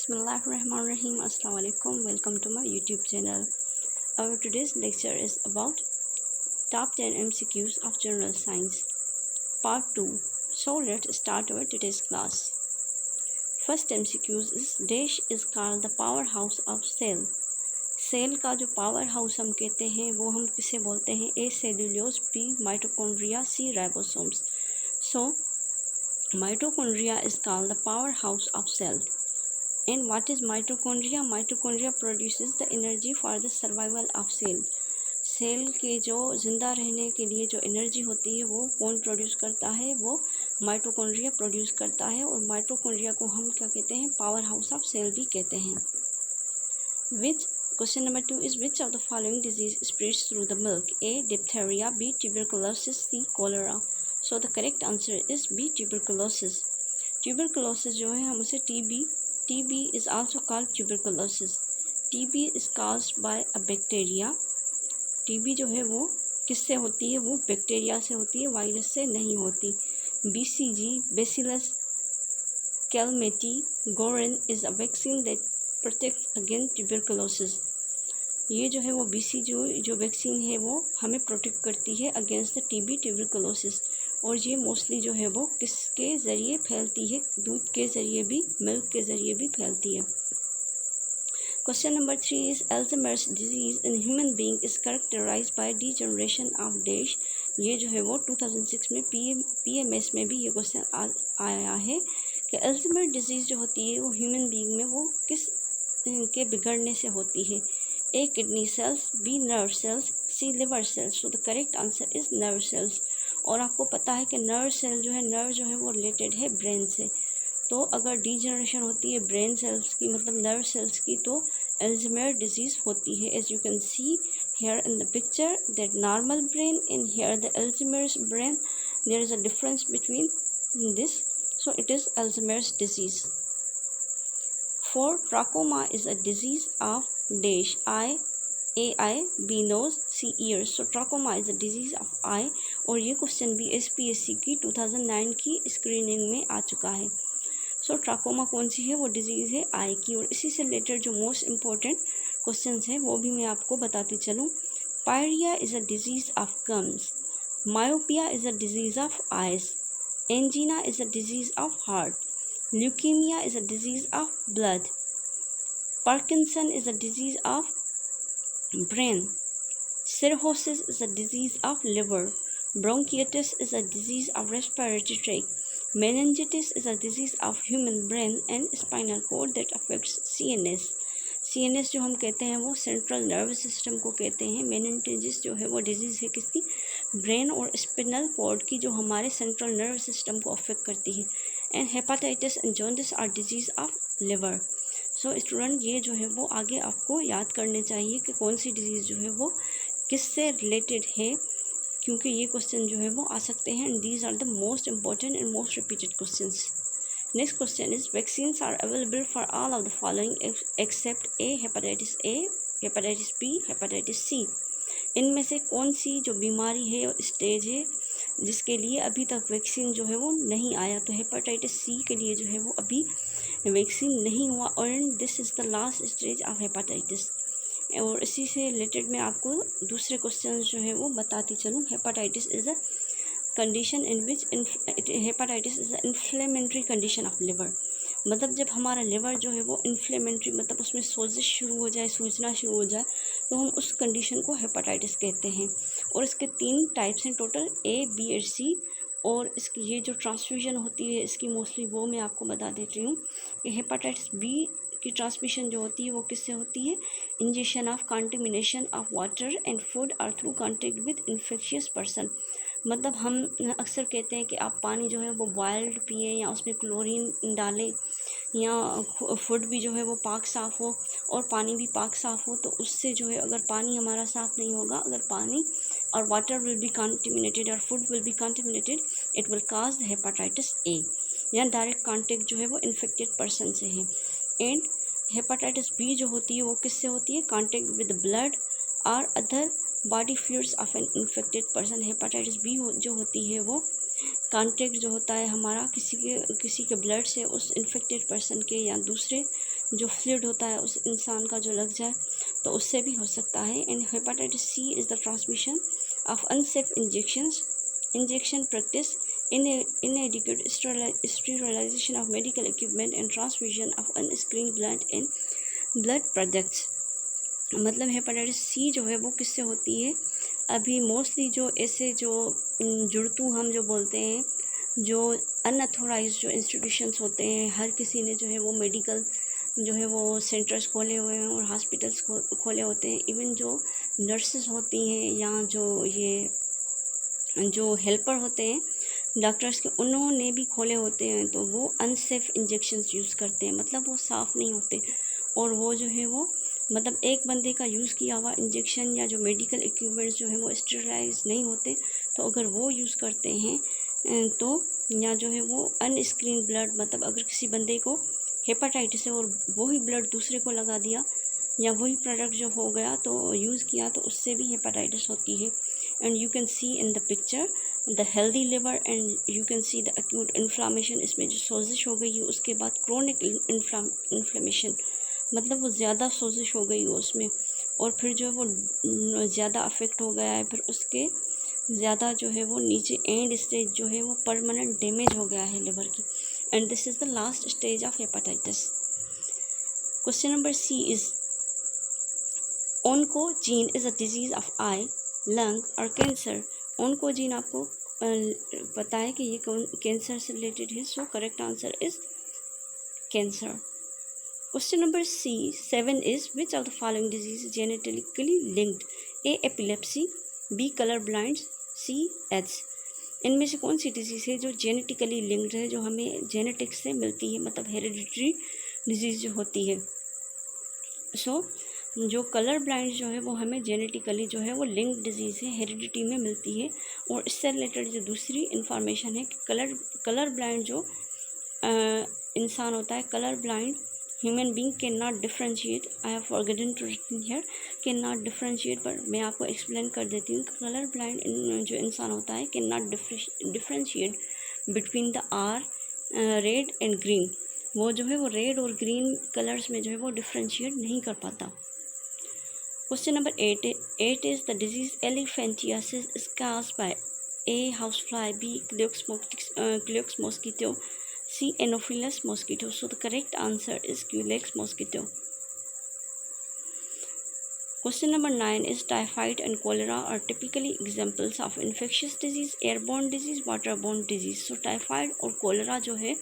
Bismillahirrahmanirrahim. Assalamu alaikum. Welcome to my YouTube channel. Our today's lecture is about top 10 MCQs of General Science, Part 2. So let's start our today's class. First MCQs is dash is called the powerhouse of cell. Cell का जो power house हम कहते हैं वो हम किसे बोलते हैं? A cellulose, B mitochondria, C ribosomes. So mitochondria is called the powerhouse of cell. And what is mitochondria? Mitochondria produces the energy for the survival of cell. Cell के जो ज़िंदा रहने के लिए जो एनर्जी होती है वो कौन प्रोड्यूस करता है? वो माइटोकॉन्ड्रिया प्रोड्यूस करता है. और माइटोकॉन्ड्रिया को हम क्या कहते हैं? पावर हाउस ऑफ सेल भी कहते हैं. Which question number 2 is which of the following disease spreads through the milk? A diphtheria, B tuberculosis, C cholera. So the correct answer is B tuberculosis. Tuberculosis जो है हम उसे TB is also called tuberculosis. TB is caused by a bacteria. TB जो है वो किससे होती है? वो बैक्टीरिया से होती है, वायरस से नहीं होती. BCG Bacillus calmette-guerin is a vaccine that protects against tuberculosis. ये जो है वो BCG जो वैक्सीन है वो हमें प्रोटेक्ट करती है अगेंस्ट द TB ट्यूबरकुलोसिस. और ये मोस्टली जो है वो किसके ज़रिए फैलती है? दूध के ज़रिए भी, मिल्क के ज़रिए भी फैलती है. Question number 3 is Alzheimer's disease in human being is characterized by degeneration of dash. ये जो है वो 2006 में PMS में भी ये क्वेश्चन आया है कि अल्जाइमर डिजीज़ जो होती है वो ह्यूमन बीइंग में वो किस के बिगड़ने से होती है? A kidney cells, B nerve cells, C liver cells. So the correct answer is nerve cells. और आपको पता है कि नर्व सेल जो है, नर्व जो है वो रिलेटेड है ब्रेन से. तो अगर डीजनरेशन होती है ब्रेन सेल्स की, मतलब नर्व सेल्स की, तो अल्जाइमर डिजीज़ होती है. As you can see here in the picture that normal brain in here the Alzheimer's brain, there is a difference between this. So it is Alzheimer's disease. 4. Trachoma is a disease of dash. eye, B nose, C ears. So trachoma is a disease of eye. और ये question भी SPSC की 2009 की screening में आ चुका है. सो trachoma कौन सी है? वो डिजीज़ है आई की. और इसी से रिलेटेड जो मोस्ट इम्पोर्टेंट क्वेश्चन हैं वो भी मैं आपको बताती चलूँ. Pyorrhea is a disease of gums. Myopia is a disease of eyes. Angina is a disease of heart. Leukemia is a disease of blood. Parkinson is a disease of brain. Cirrhosis is a disease of liver. Bronchitis is a disease of respiratory tract. Meningitis is a disease of human brain and spinal cord that affects CNS. CNS जो हम कहते हैं वो central nervous system को कहते हैं. Meningitis जो है वो डिजीज़ है किसकी? ब्रेन और स्पिनल कॉर्ड की, जो हमारे सेंट्रल नर्वस सिस्टम को अफेक्ट करती है. And hepatitis and jaundice are disease of liver. So student ये जो है वो आगे आपको याद करने चाहिए कि कौन सी डिजीज़ जो है वो किससे रिलेटेड है, क्योंकि ये क्वेश्चन जो है वो आ सकते हैं. And these are the most important and most repeated questions. Next question is vaccines are available for all of the following except A hepatitis A, hepatitis B, hepatitis C. इनमें से कौन सी जो बीमारी है स्टेज है जिसके लिए अभी तक वैक्सीन जो है वो नहीं आया? तो हेपेटाइटिस सी के लिए जो है वो अभी वैक्सीन नहीं हुआ. और this is the last stage of hepatitis. और इसी से रिलेटेड मैं आपको दूसरे क्वेश्चन जो है वो बताती चलूँ. Hepatitis is a condition in which hepatitis is inflammatory condition of liver. मतलब जब हमारा लिवर जो है वो इन्फ्लेमेटरी, मतलब उसमें सोजिश शुरू हो जाए, सूजना शुरू हो जाए, तो हम उस कंडीशन को हेपाटाइटिस कहते हैं. और इसके 3 टाइप्स हैं टोटल, A, B और C. और इसकी ये जो ट्रांसफ्यूजन होती है इसकी मोस्टली वो मैं आपको बता देती हूँ कि हेपाटाइटिस B की ट्रांसमिशन जो होती है वो किससे होती है? Injection of contamination of water and food और through contact with infectious person. मतलब हम अक्सर कहते हैं कि आप पानी जो है वो बॉयल्ड पिए या उसमें क्लोरीन डालें, या फूड भी जो है वो पाक साफ़ हो और पानी भी पाक साफ़ हो. तो उससे जो है अगर पानी हमारा साफ़ नहीं होगा, अगर पानी और वाटर विल बी कंटेमिनेटेड और food will be contaminated, it will cause the hepatitis A. या डायरेक्ट कॉन्टेक्ट जो है वो इन्फेक्टेड पर्सन से है. एंड हेपाटाइटिस B जो होती है वो किससे होती है? कॉन्टेक्ट विद ब्लड और other body fluids of an infected person. Hepatitis B जो होती है वो कॉन्टेक्ट जो होता है हमारा किसी के ब्लड से उस इन्फेक्टेड पर्सन के या दूसरे जो फ्लूइड होता है उस इंसान का जो लग जाए तो उससे भी हो सकता है। And hepatitis C is the transmission of unsafe injection practice, inadequate sterilization of medical equipment and transfusion of unscreened blood and blood products। मतलब हेपेटाइटिस सी जो है वो किससे होती है? अभी मोस्टली जो ऐसे जो जुड़तू हम जो बोलते हैं, जो अनअथोराइज जो इंस्टीट्यूशंस होते हैं, हर किसी ने जो है वो मेडिकल जो है वो सेंटर्स खोले हुए हैं और हॉस्पिटल्स खोले होते हैं। इवन जो नर्सेस होती हैं या जो हेल्पर होते हैं डॉक्टर्स के, उन्होंने भी खोले होते हैं, तो वो अनसेफ इंजेक्शंस यूज़ करते हैं, मतलब वो साफ़ नहीं होते। और वो जो है वो मतलब एक बंदे का यूज़ किया हुआ इंजेक्शन या जो मेडिकल इक्विपमेंट्स जो है वो स्टेरिलाइज नहीं होते, तो अगर वो यूज़ करते हैं तो या जो है वो अनस्क्रीन ब्लड, मतलब अगर किसी बंदे को हेपेटाइटिस है और वही ब्लड दूसरे को लगा दिया या वही प्रोडक्ट जो हो गया तो यूज़ किया, तो उससे भी हेपेटाइटिस होती है। And you can C in the picture the healthy liver and you can see the acute inflammation. इसमें जो सोजिश हो गई है उसके बाद क्रोनिक इन्फ्लामेशन, मतलब वो ज़्यादा सोजिश हो गई हो उसमें, और फिर जो है वो ज़्यादा अफेक्ट हो गया है, फिर उसके ज़्यादा जो है वो नीचे एंड स्टेज जो है वो परमानेंट डैमेज हो गया है लिवर की। And this is the last stage of hepatitis. Question number C is oncogene is a disease of eye, lung और कैंसर। ओन्कोजीन आपको पता है कि ये कैंसर से रिलेटेड है, so correct answer is cancer. Question number C7 is which of the following disease is genetically linked? A. Epilepsy, B. color blind, C. AIDS। इनमें से कौन सी डिजीज़ है जो जेनेटिकली लिंक्ड है, जो हमें जेनेटिक्स से मिलती है, मतलब हेरिडिटरी डिजीज़ जो होती है। जो कलर ब्लाइंड जो है वो हमें जेनेटिकली जो है वो लिंक्ड डिजीज़ है, हेरिडिटी में मिलती है। और इससे रिलेटेड जो दूसरी इंफॉर्मेशन है कि कलर ब्लाइंड जो इंसान होता है, colour blind human being can not differentiate, I have forgotten to written here can not differentiate, पर मैं आपको एक्सप्लेन कर देती हूँ। कलर ब्लाइंड जो इंसान होता है can not differentiate between the R red and green, वो जो है वो रेड और ग्रीन कलर्स में जो है वो डिफ्रेंशिएट नहीं कर पाता। Question number 8 is the disease elephantiasis is caused bye A. housefly, B. Culex mosquito, C. Anopheles mosquito। So the correct answer is Culex mosquito। Question number 9 is typhoid and cholera are typically examples of infectious disease, airborne disease, waterborne disease। So typhoid और cholera जो है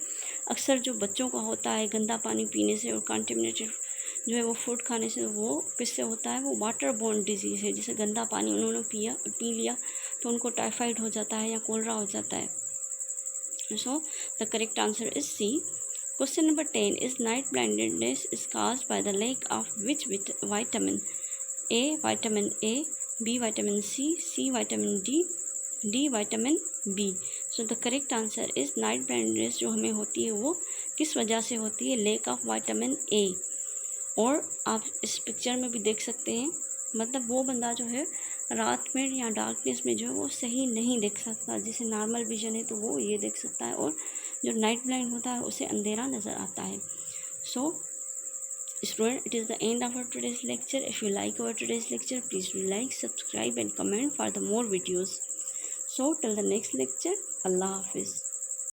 अक्सर जो बच्चों का होता है गंदा पानी पीने से और कंटेमिनेटेड जो है वो फूड खाने से, वो किससे होता है? वो वाटर बोर्न डिजीज़ है। जैसे गंदा पानी उन्होंने पी लिया तो उनको टाइफाइड हो जाता है या कोलरा हो जाता है। So the correct answer is C. Question number 10 is night blindness is caused by the lack of which vitamin? A vitamin A, B vitamin C, C vitamin D, D vitamin B. So the correct answer is night blindness जो हमें होती है वो किस वजह से होती है? Lack of vitamin A. और आप इस पिक्चर में भी देख सकते हैं, मतलब वो बंदा जो है रात में या डार्कनेस में जो है वो सही नहीं देख सकता। जैसे नॉर्मल विजन है तो वो ये देख सकता है, और जो नाइट ब्लाइंड होता है उसे अंधेरा नज़र आता है। So student, it is the end of our today's lecture. If you like our today's lecture, please do like, subscribe and comment for the more videos. So till the next lecture, Allah हाफिज़।